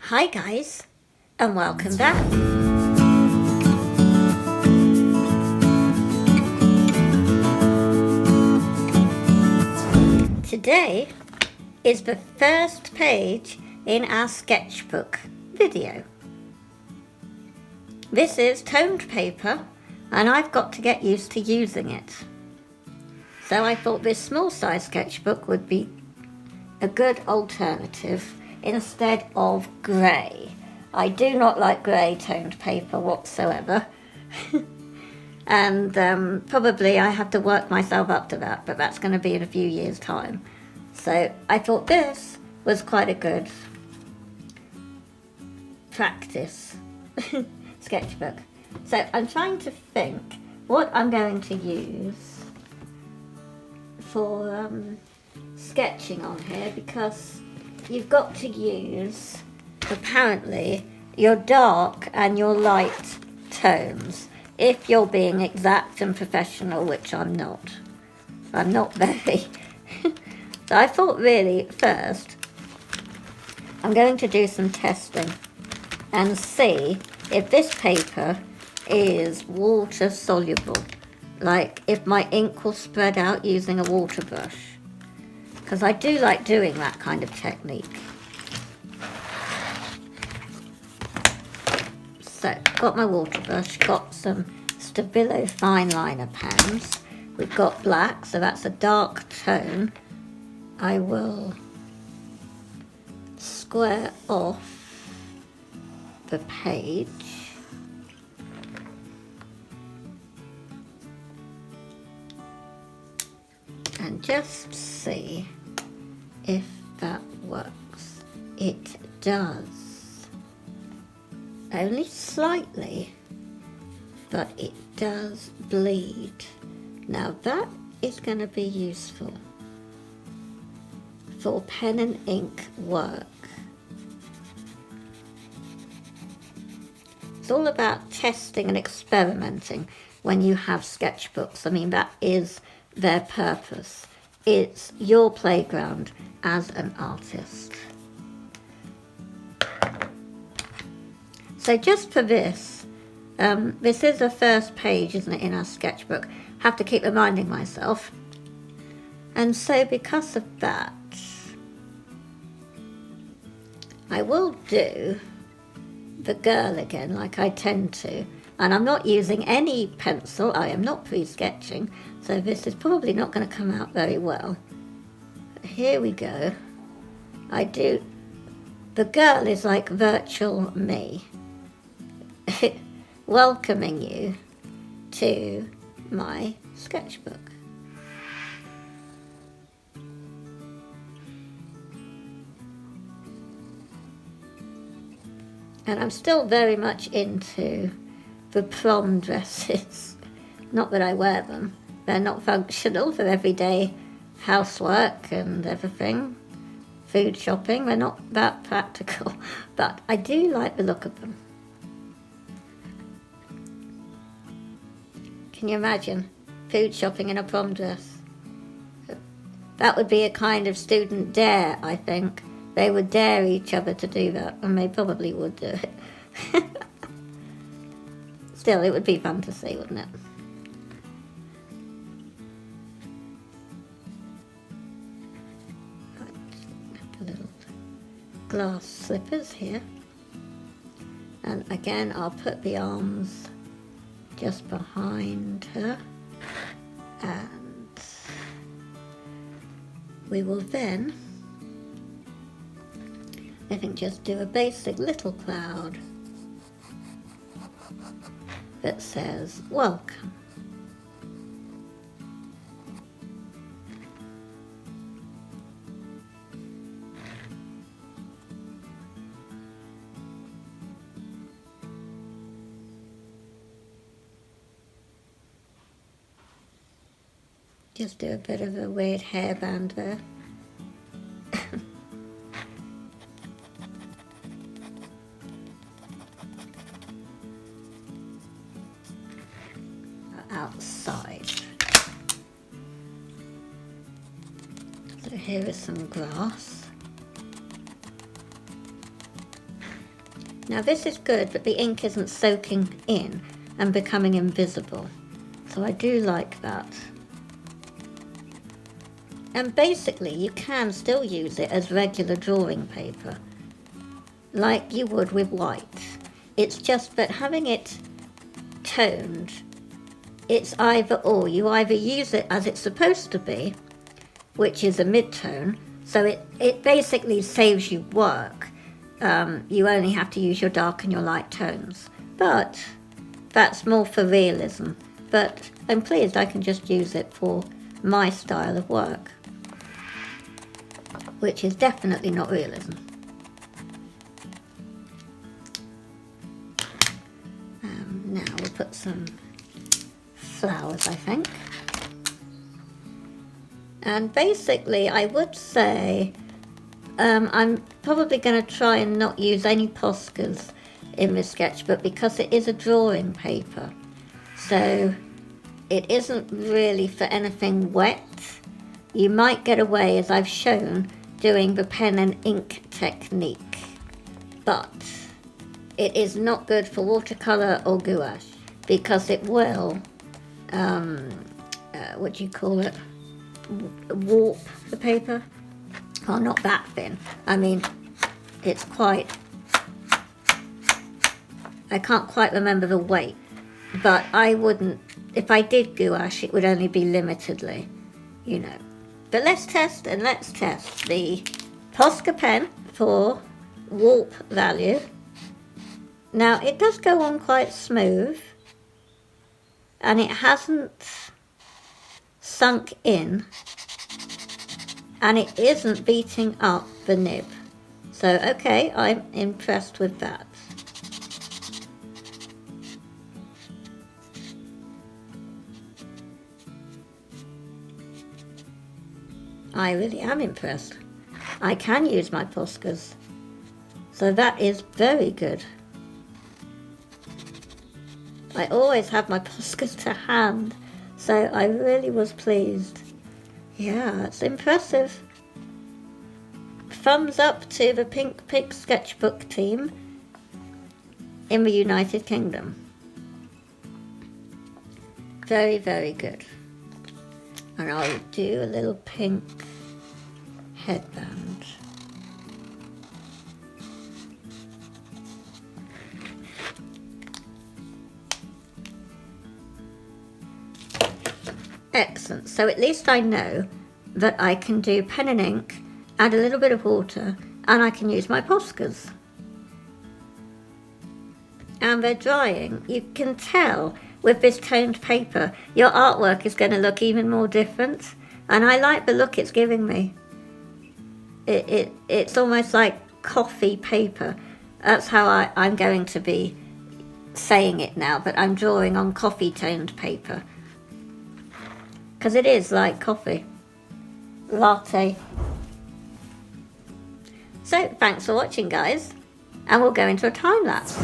Hi guys, and welcome back. Today is the first page in our sketchbook video. This is toned paper and I've got to get used to using it. So I thought this small size sketchbook would be a good alternative instead of grey. I do not like grey toned paper whatsoever. And probably I have to work myself up to that, but that's going to be in a few years' time. So I thought this was quite a good practice sketchbook. So I'm trying to think what I'm going to use for sketching on here, because you've got to use, apparently, your dark and your light tones if you're being exact and professional, which I'm not. I'm not very. So I thought really first I'm going to do some testing and see if this paper is water soluble, like if my ink will spread out using a water brush, because I do like doing that kind of technique. So, got my water brush, got some Stabilo fine liner pens. We've got black, so that's a dark tone. I will square off the page. And just see if that works. It does. Only slightly, but it does bleed. Now that is going to be useful for pen and ink work. It's all about testing and experimenting when you have sketchbooks. I mean, that is their purpose. It's your playground as an artist. So just for this, this is the first page, isn't it, in our sketchbook. Have to keep reminding myself. And so because of that, I will do the girl again like I tend to. And I'm not using any pencil. I am not pre-sketching, so this is probably not going to come out very well. But here we go. I do. The girl is like virtual me, welcoming you to my sketchbook. And I'm still very much into the prom dresses. Not that I wear them. They're not functional for everyday housework and everything. Food shopping, they're not that practical. But I do like the look of them. Can you imagine food shopping in a prom dress? That would be a kind of student dare, I think. They would dare each other to do that, and they probably would do it. Still, it would be fun to see, wouldn't it? A little glass slippers here. And again, I'll put the arms just behind her. And we will then, I think, just do a basic little cloud that says welcome. Just do a bit of a weird hairband there. Outside. So here is some grass. Now this is good, but the ink isn't soaking in and becoming invisible. So I do like that. And basically you can still use it as regular drawing paper, like you would with white. It's just that having it toned, it's either or. You either use it as it's supposed to be, which is a mid-tone, so it basically saves you work. You only have to use your dark and your light tones. But that's more for realism. But I'm pleased I can just use it for my style of work, which is definitely not realism. Now we'll put some flowers, I think. And basically I would say I'm probably going to try and not use any Poscas in this sketchbook because it is a drawing paper. So it isn't really for anything wet. You might get away, as I've shown, doing the pen and ink technique, but it is not good for watercolor or gouache because it will, what do you call it, warp the paper. Well, not that thin. I mean, it's quite, I can't quite remember the weight, but I wouldn't, if I did gouache, it would only be limitedly, you know. But let's test the Posca pen for warp value. Now, it does go on quite smooth, and it hasn't sunk in, and it isn't beating up the nib. So, okay, I'm impressed with that. I really am impressed. I can use my Poscas, so that is very good. I always have my Poscas to hand, so I really was pleased. Yeah, it's impressive. Thumbs up to the Pink Pig Sketchbook team in the United Kingdom. Very, very good. And I'll do a little pink headband. Excellent. So at least I know that I can do pen and ink, add a little bit of water, and I can use my Poscas. And they're drying. You can tell with this toned paper, your artwork is going to look even more different. And I like the look it's giving me. It's almost like coffee paper. That's how I'm going to be saying it now, but I'm drawing on coffee toned paper. Because it is like coffee. Latte. So, thanks for watching, guys. And we'll go into a time lapse.